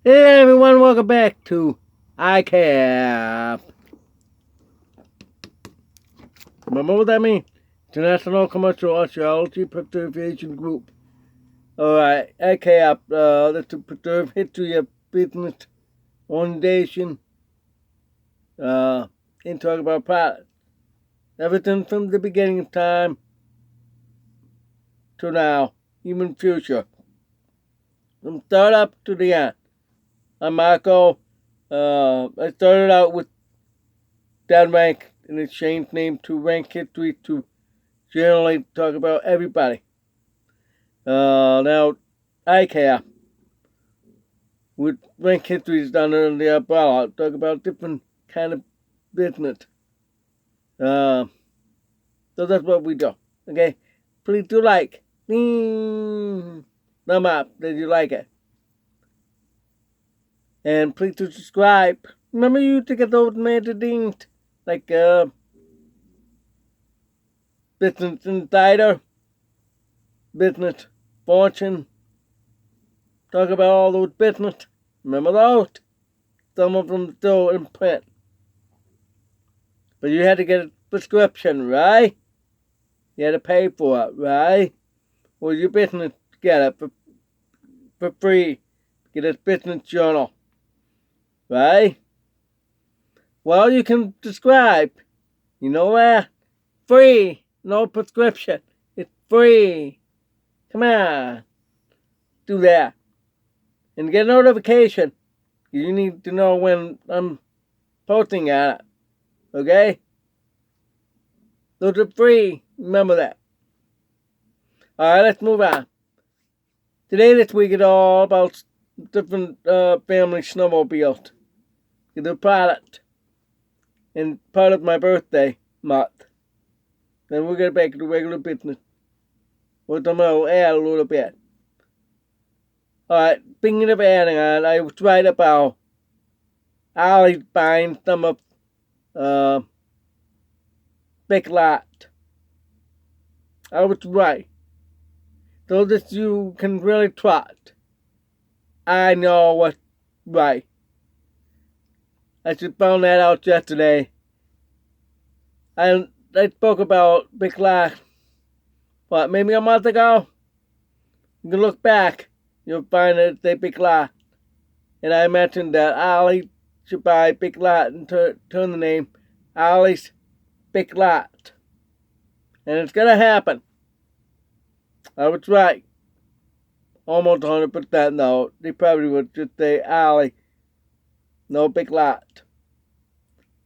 Hey everyone, welcome back to ICAP. Remember what that means? International Commercial Archeology Preservation Group. Alright, ICAP, that's to preserve history of business, organization, and talk about products. Everything from the beginning of time to now, even future. From start up to the end. I'm Marco. I started out with that rank and it changed name to rank history to generally talk about everybody. Now ICAP with rank histories under the umbrella. Talk about different kind of business. So that's what we do. Okay, please do like. Thumb up that you like it, and please do subscribe. Remember you to get those magazines like Business Insider, Business Fortune. Talk about all those business. Remember those? Some of them still in print. But you had to get a prescription, right? You had to pay for it, right? Well, your business get it for free. Get a business journal, right? Well, you can subscribe. You know where? Free. No prescription. It's free. Come on. Do that. And get a notification. You need to know when I'm posting at it. Okay? Those are free. Remember that. Alright, let's move on. Today, this week, is all about different family snowmobiles. The product. And part of my birthday month. Then we'll get back to regular business. We'll add a little bit. Alright, speaking of adding on, I was right about Ollie's buying some of Big Lot. I was right. So that you can really trust. I know what's right. I just found that out yesterday. I spoke about Big Lot, what, maybe a month ago? You can look back, you'll find that it's a Big Lot. And I mentioned that Ollie should buy Big Lot and turn the name Ollie's Big Lot. And it's gonna happen. I was right. Almost 100% no. They probably would just say Ollie. No Big Lot.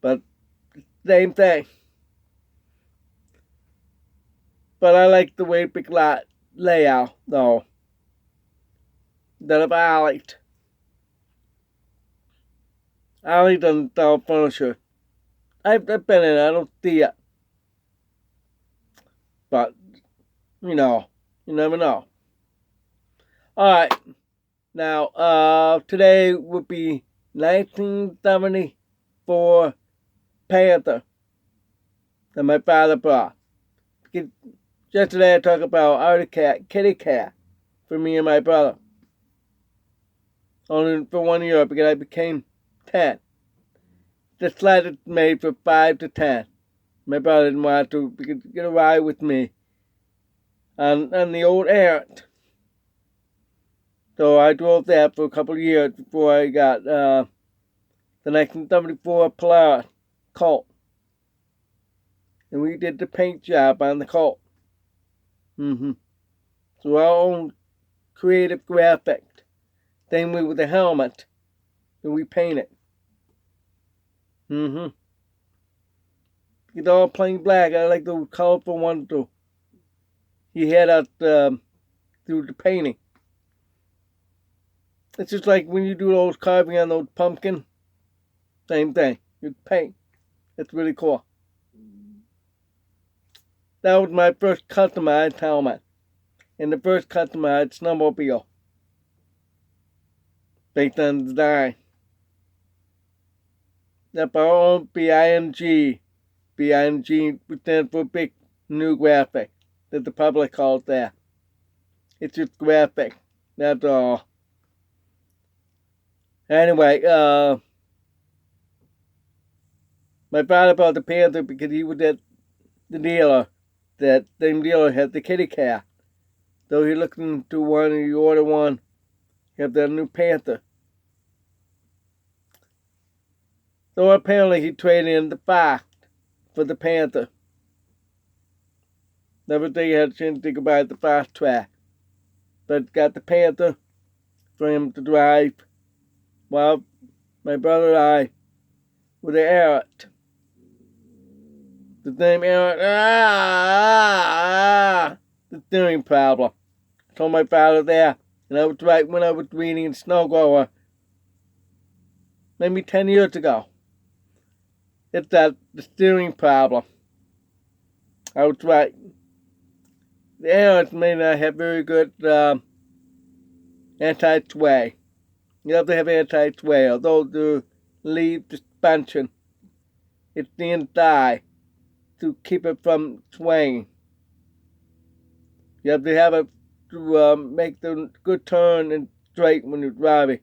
But same thing. But I like the way Big Lot layout though. That of Ollie. Ollie doesn't sell furniture. I've been in it, I don't see it. But, you never know. Alright. Now, today would be 1974 Panther that my father brought. Yesterday I talked about Arctic Cat, Kitty Cat, for me and my brother. Only for 1 year because I became 10. The sled is made for 5 to 10. My brother didn't want to get a ride with me on the old errand. So I drove that for a couple of years before I got the 1974 Polaris Colt. And we did the paint job on the Colt. So our own creative graphic. Same way with the helmet that we painted. It's all plain black. I like the colorful ones too. He had us through the painting. It's just like when you do those carving on those pumpkins. Same thing. You paint. It's really cool. That was my first customized helmet. And the first customized snowmobile. Based on design. That's our own BING. BING stands for Big New Graphic. That the public calls that. It's just graphic. That's all. Anyway, my father bought the Panther because he was at the dealer. That same dealer had the kitty cat. So he looked into one and he ordered one. He had that new Panther. So apparently he traded in the fox for the Panther. Never think he had a chance to think about the fast track. But got the Panther for him to drive while my brother and I were the Arrot. The name Arrot, the steering problem. I told my father there, and I was right when I was reading in Snow Grower, maybe 10 years ago. It's the steering problem. I was right. The Arrots may not have very good anti-sway. You have to have anti-sway, although the lead suspension, it's the inside to keep it from swaying. You have to have it to make the good turn and straight when you're driving.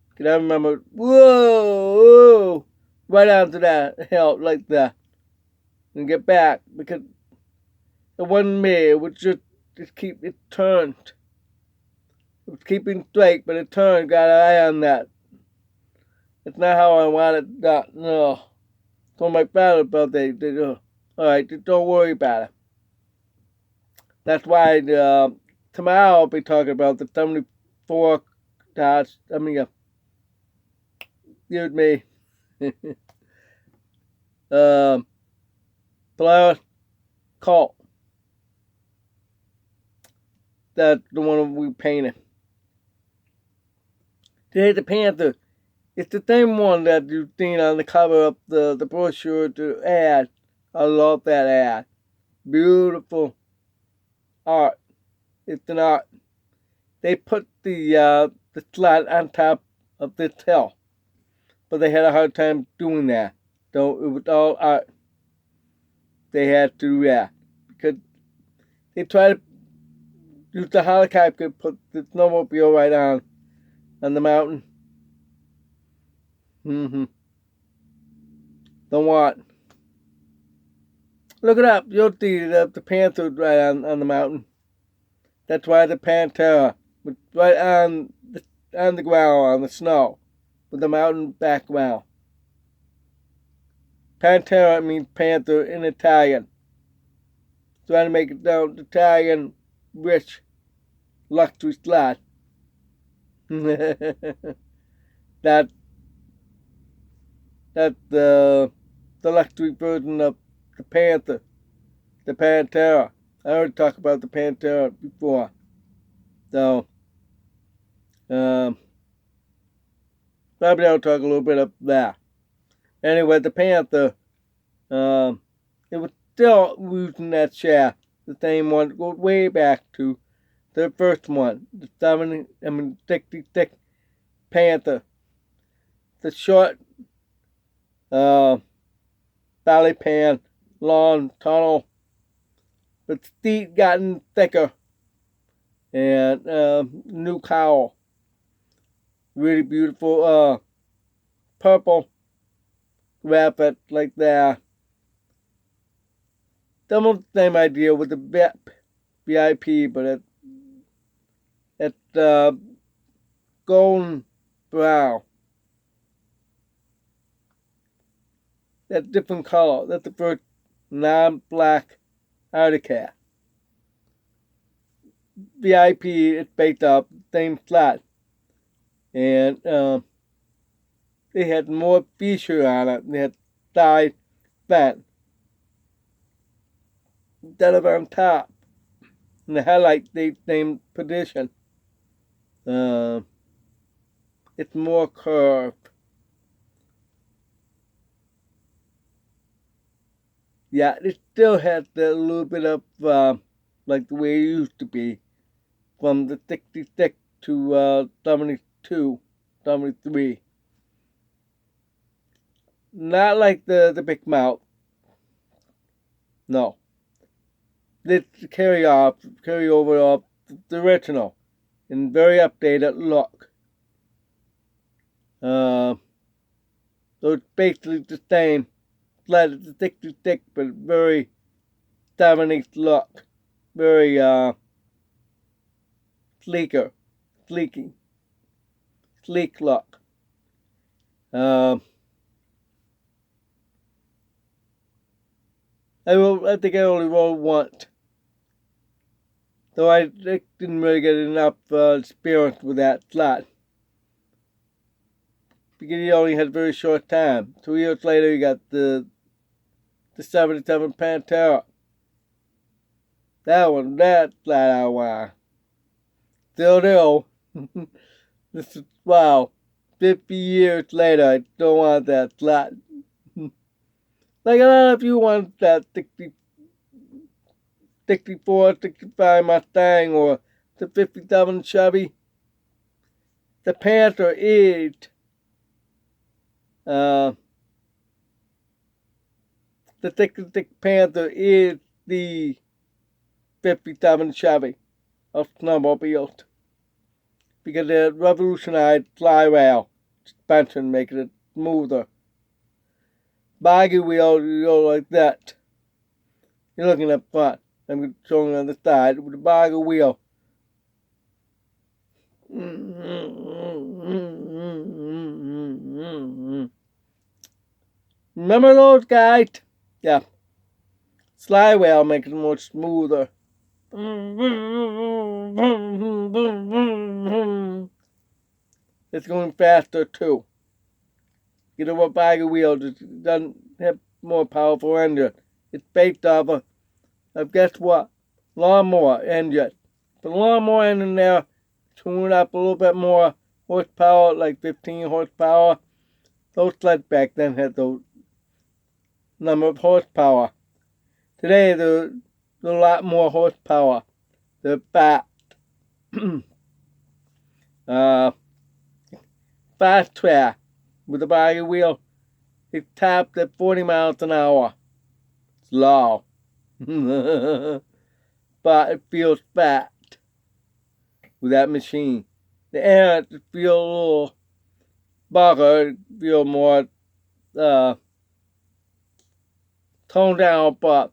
Because I remember, whoa, right onto that hill like that, and get back, because it wasn't me, it was just keep it turned. It was keeping straight, but it turned, got an eye on that. It's not how I want it done, no. Told my father about that, alright, just don't worry about it. That's why tomorrow I'll be talking about the 74 dots, excuse me, Polaris Colt. That's the one we painted. Today the Panther. It's the same one that you've seen on the cover of the brochure, the ad. I love that ad. Beautiful art. It's an art. They put the sled on top of this hill, but they had a hard time doing that. So it was all art. They had to do that because they tried to use the helicopter, put the snowmobile right on the mountain. Don't want. Look it up. You'll see the Panther right on the mountain. That's why the Panther was right on the ground, on the snow, with the mountain background. Pantera means panther in Italian. Trying to make it sound Italian, rich, luxury slot. That's the luxury version of the Panther, the Pantera. I already talked about the Pantera before. So, probably I'll talk a little bit of that. Anyway, the Panther, it was still using that shaft, the same one, goes way back to the first one, the 66 Panther. The short, valley pan, long tunnel, but steep gotten thicker, and new cowl. Really beautiful, purple graphic like that. Almost the same idea with the VIP, but it's golden brown. That's different color. That's the first non-black Arctic Cat. VIP is based off the same slot, and they had more feature on it. They had side vent instead of on top. And the headlight, they same position. It's more curved. Yeah, it still has a little bit of like the way it used to be, from the 66 to 72, 73. Not like the big mouth. No. This carry over of the original, in very updated look. So it's basically the same. Sled is stick to stick, but very Taiwanese look. Very sleek look. I think I only rode once. So I didn't really get enough experience with that sled. Because he only had a very short time. 2 years later, you got the 77 Panther. That sled I want. Still do. This is, wow. 50 years later, I still want that sled. Like a lot of you want that 64, 65 Mustang or the 57 Chevy. The Panther is the 66 Panther is the 57 Chevy of snowmobiles because it revolutionized fly rail suspension, making it smoother. Boggy wheel, you go like that. You're looking at front. I'm showing on the side with a boggy wheel. Remember those guys? Yeah. Slide wheel makes it more smoother. It's going faster too. You know what boggy wheel doesn't have more powerful engine. It's based off of guess what? Lawnmower engine. The lawnmower engine there tune up a little bit more horsepower, like 15 horsepower. Those sleds back then had those number of horsepower. Today they're a lot more horsepower. They're fast. Fast track with a boggy wheel. It's tapped at 40 miles an hour. Slow. But it feels fast with that machine. The air just feels a little bugger, feel more toned down, but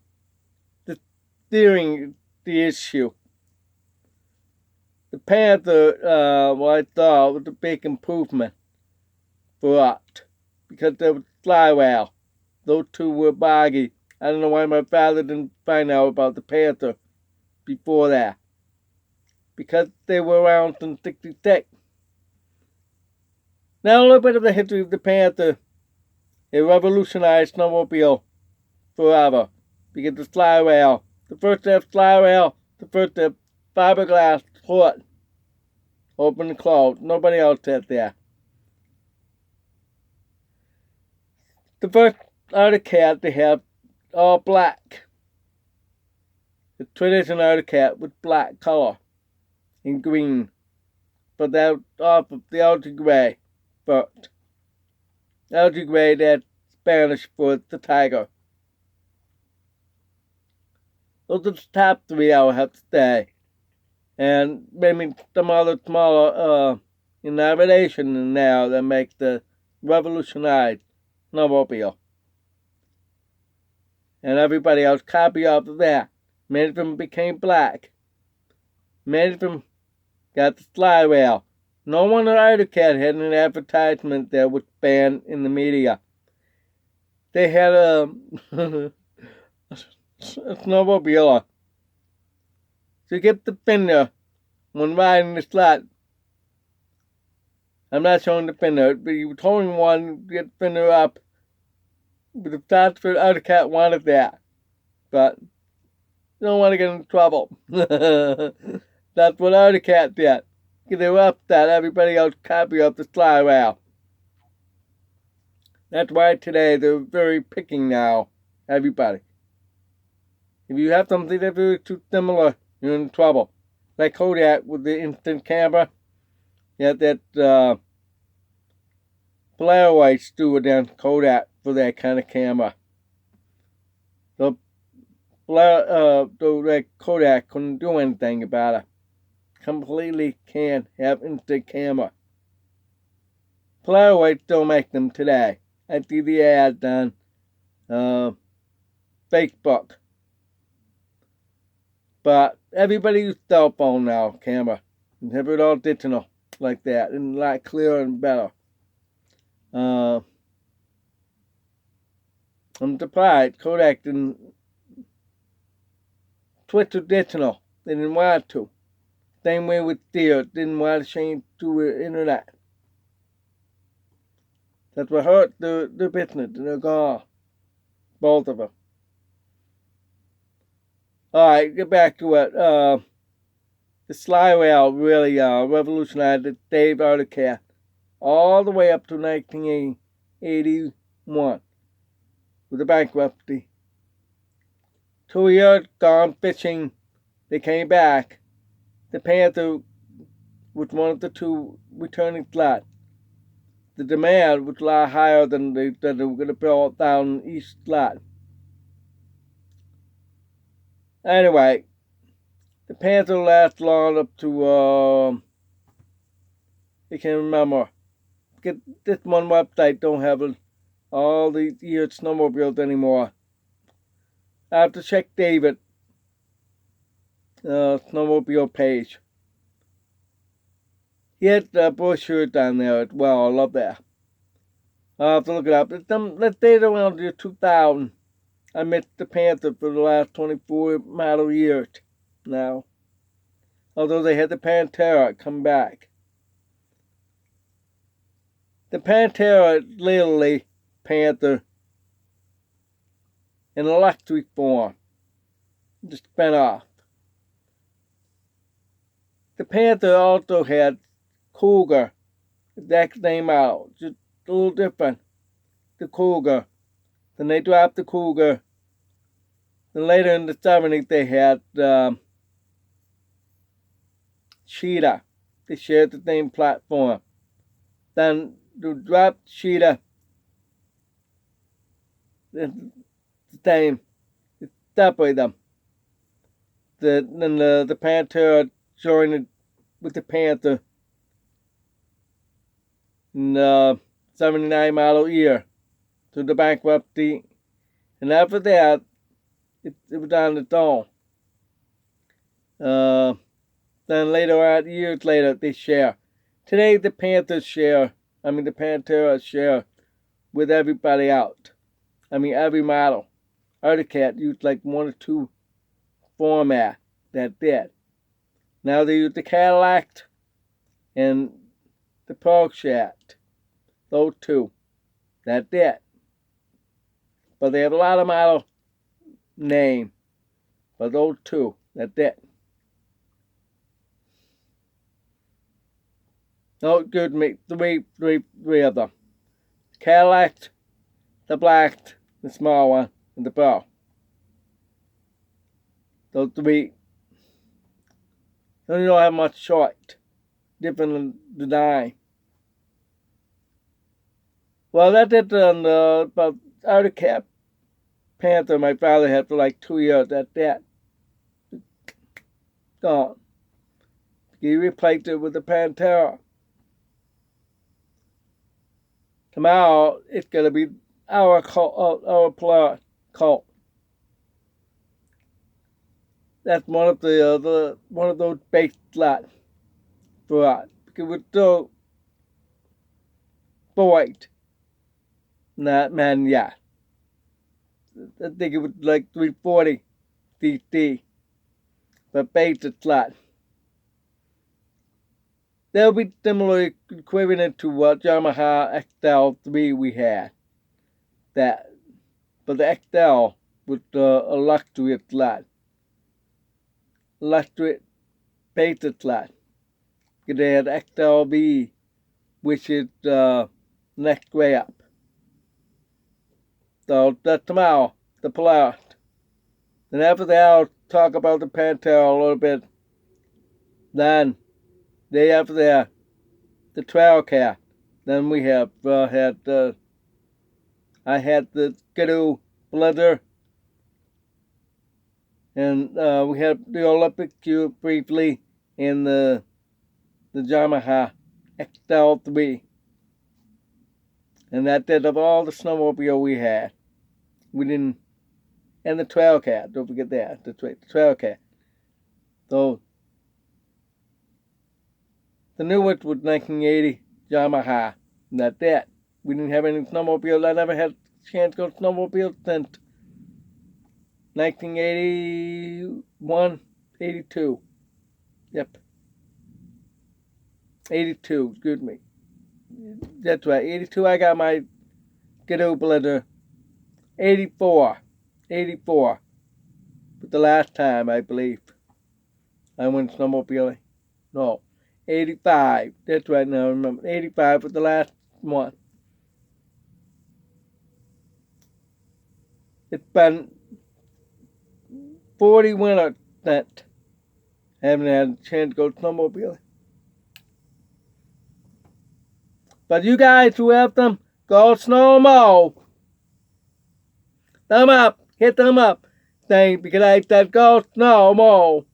the steering is the issue. The Panther, what I thought was a big improvement for us because there was fly rail. Those two were boggy. I don't know why my father didn't find out about the Panther before that. Because they were around since '66. Now a little bit of the history of the Panther. It revolutionized snowmobile forever. Because the fly rail. The first to have fly rail, the first to have fiberglass foot. Open and close. Nobody else had that. The first Arctic Cat to have all black. The traditional Arctic Cat with black color and green. But that was off of the algae gray first. Algae gray, that's Spanish for the tiger. Those are the top three I would have to say. And maybe some other smaller innovation now that makes the revolutionized snowmobile. And everybody else copied off of that. Many of them became black. Many of them got the slide rail. No wonder Arctic Cat had an advertisement that was banned in the media. They had a snowmobile to get the fender when riding the sled. I'm not showing the fender, but he was holding one to get the fender up. But the Oxford Arctic Cat wanted that. But you don't want to get in trouble. That's what Arctic Cat did. Because they were upset everybody else copied up the slide rail. That's why today they're very picky now, everybody. If you have something that's very too similar, you're in trouble. Like Kodak with the instant camera. You have that Polaroid steward down Kodak for that kind of camera. So that Kodak couldn't do anything about it. Completely can't have instant camera. Polaroid still make them today. I see the ads on Facebook. But everybody uses cell phone now, camera. And have it all digital like that, and a lot clearer and better. I'm surprised Kodak didn't switch to digital. They didn't want to. Same way with Deer, didn't want to change to the internet. That's what hurt the business, and they're gone. Both of them. Alright, get back to it. The slide rail really revolutionized the Dave Arctic Cat all the way up to 1981 with the bankruptcy. 2 years gone fishing, they came back. The Panther was one of the two returning slots. The demand was a lot higher than they were going to build down each slot. Anyway, the Panther lasted long up to, I can't remember. This one website don't have all these years snowmobiles anymore. I have to check David snowmobile page. He has brochures down there as well. I love that. I'll have to look it up. Let's say around the year 2000. I missed the Panther for the last 24 model years now. Although they had the Panther come back. The Panther is literally Panther in electric form. Just spin off. The Panther also had Cougar. Exact name out. Just a little different. The Cougar. Then they dropped the Cougar. Then later in the 70s they had Cheetah. They shared the same platform. Then they dropped Cheetah. The same. They separated them. Then the Panther joined it with the Panther in 79 model year to the bankruptcy, and after that it was on its own. Then later on, years later, they share. Today the Panther share with everybody out. Every model. Arctic Cat used like 1 or 2 format that did. Now they use the Cadillac and the Porkshat. Those 2. That's it. But they have a lot of model name. But those 2. That's it. No, good me. Three of them. Cadillac, the black, the small one, and the pearl. Those 3. Don't have much choice. Different design. Well, that's it on about Arctic Cat Panther my father had for like 2 years. That's that. Gone. He replaced it with the Panther. Tomorrow it's gonna be our Polaris Colt. That's one of those base slots for us because we're still void. Not man yet. I think it was like 340 cc, but base slot. They'll be similarly equivalent to what Yamaha XL3 we had. But the XL was a luxury slot. Luxury base slot. They had XLV, which is next way up. So that's tomorrow, the Polaris. Then after that, I'll talk about the Panther a little bit. Then, day after that, the Trail Cat. Then we have I had the Skidoo Blizzard. And we had the Olympic Cube briefly in the Yamaha XL3. And that did of all the snowmobile we had. We didn't, and the Trail Cat, don't forget that, the Trail Cat. So, the newest was 1980 Yamaha, and that's it. We didn't have any snowmobiles. I never had a chance to go snowmobile since 1981, 82. Yep. 82, excuse me. That's right, 82 I got my Ghetto Blizzard. 84 was the last time, I believe, I went snowmobiling. No, 85, that's right, now I remember. 85 was the last one. It's been 40 winters since I haven't had a chance to go snowmobiling. But you guys who have them, go snowmo. Thumb up, hit thumb up. Thing because I said go snowmo.